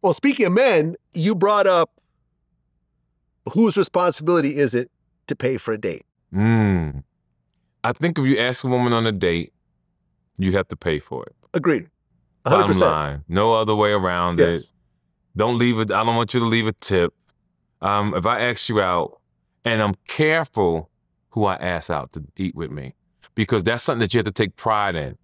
Well, speaking of men, you brought up whose responsibility is it to pay for a date? I think if you ask a woman on a date, you have to pay for it. Agreed. 100%. Bottom line. No other way around it. Don't leave it. I don't want you to leave a tip. If I ask you out, and I'm careful who I ask out to eat with me, because that's something that you have to take pride in.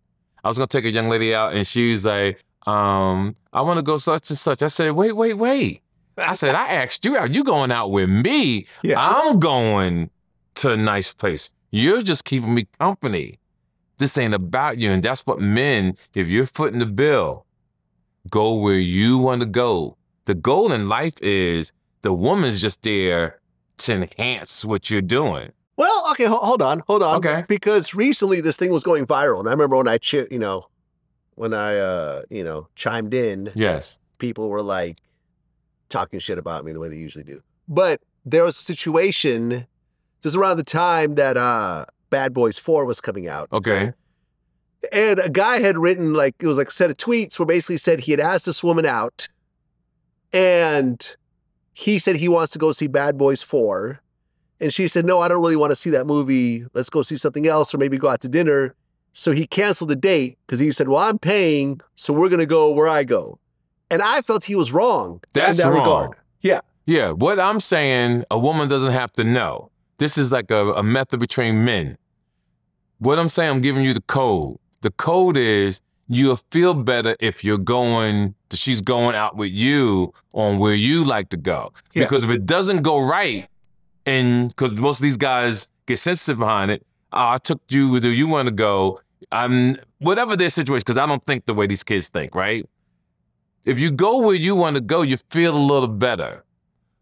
I was going to take a young lady out, and she was like, I want to go such and such. I said, wait. I said, I asked you out. You going out with me. Yeah. I'm going to a nice place. You're just keeping me company. This ain't about you. And that's what men, if you're footing the bill, go where you want to go. The goal in life is the woman's just there to enhance what you're doing. Well, okay, hold on. Okay. Because recently this thing was going viral. And I remember when I chimed in, yes, people were like talking shit about me the way they usually do. But there was a situation just around the time that Bad Boys 4 was coming out. Okay. And a guy had written, like, it was like a set of tweets where basically said he had asked this woman out and he said he wants to go see Bad Boys 4. And she said, no, I don't really want to see that movie. Let's go see something else or maybe go out to dinner. So he canceled the date because he said, well, I'm paying, so we're going to go where I go. And I felt he was wrong in that regard. Yeah. Yeah, what I'm saying, a woman doesn't have to know. This is like a method between men. What I'm saying, I'm giving you the code. The code is you'll feel better if she's going out with you on where you like to go. Yeah. Because if it doesn't go right, and because most of these guys get sensitive behind it, I took you where you want to go, whatever their situation, because I don't think the way these kids think, right? If you go where you want to go, you feel a little better.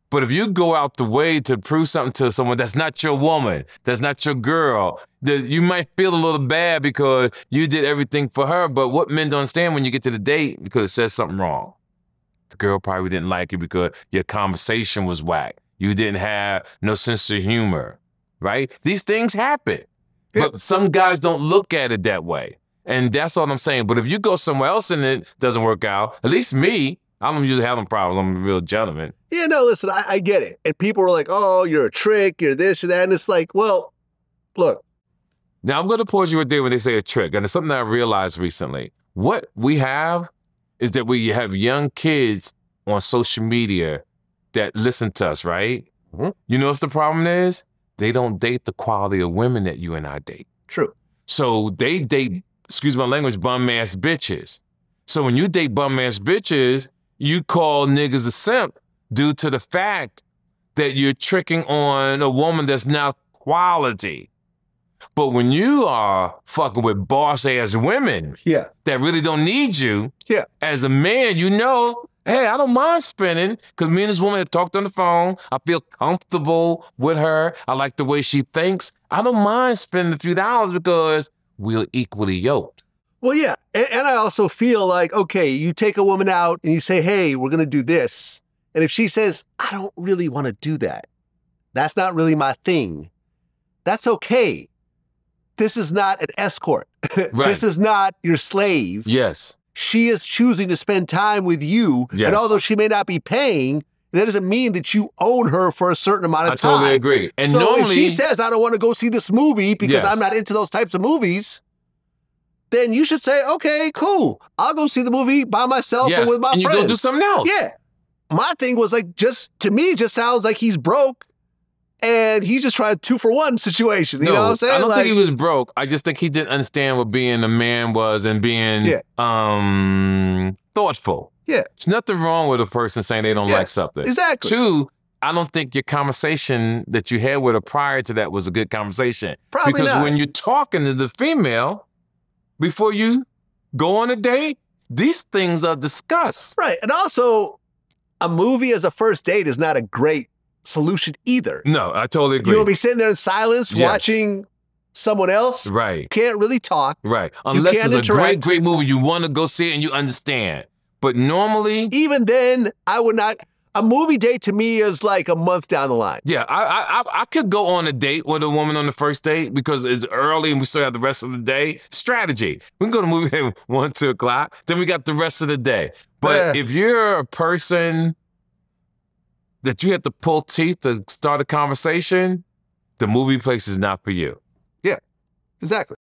But if you go out the way to prove something to someone that's not your woman, that's not your girl, you might feel a little bad because you did everything for her. But what men don't understand when you get to the date, because it says something wrong. The girl probably didn't like you because your conversation was whack. You didn't have no sense of humor, right? These things happen. Yeah. But some guys don't look at it that way. And that's all I'm saying. But if you go somewhere else and it doesn't work out, at least me, I don't usually have them problems. I'm a real gentleman. Yeah, no, listen, I get it. And people are like, oh, you're a trick, you're this, you're that. And it's like, well, look. Now, I'm going to pause you right there when they say a trick. And it's something that I realized recently. What we have is that we have young kids on social media that listen to us, right? Mm-hmm. You know what the problem is? They don't date the quality of women that you and I date. True. So they date, excuse my language, bum-ass bitches. So when you date bum-ass bitches, you call niggas a simp due to the fact that you're tricking on a woman that's not quality. But when you are fucking with boss-ass women that really don't need you, as a man, you know, hey, I don't mind spending because me and this woman have talked on the phone. I feel comfortable with her. I like the way she thinks. I don't mind spending a few dollars because we're equally yoked. Well, yeah. And I also feel like, okay, you take a woman out and you say, hey, we're going to do this. And if she says, I don't really want to do that, that's not really my thing, that's okay. This is not an escort. Right. This is not your slave. Yes. She is choosing to spend time with you. Yes. And although she may not be paying, that doesn't mean that you own her for a certain amount of time. I totally agree. And so normally, if she says, I don't want to go see this movie because I'm not into those types of movies, then you should say, okay, cool. I'll go see the movie by myself or with my friends. And you go do something else. Yeah. My thing was like, to me, it just sounds like he's broke and he's just trying a 2-for-1 situation. You know what I'm saying? I don't think he was broke. I just think he didn't understand what being a man was and being thoughtful. Yeah. There's nothing wrong with a person saying they don't like something. Exactly. 2, I don't think your conversation that you had with her prior to that was a good conversation. Probably because not. When you're talking to the female, before you go on a date, these things are discussed. Right. And also, a movie as a first date is not a great solution either. No, I totally agree. You'll be sitting there in silence watching someone else. Right. You can't really talk. Right. Unless it's a great movie, you want to go see it and you understand. But normally, even then, I would not. A movie date to me is like a month down the line. Yeah, I could go on a date with a woman on the first date because it's early and we still have the rest of the day. Strategy. We can go to the movie at 1, 2 o'clock. Then we got the rest of the day. But if you're a person that you have to pull teeth to start a conversation, the movie place is not for you. Yeah, exactly.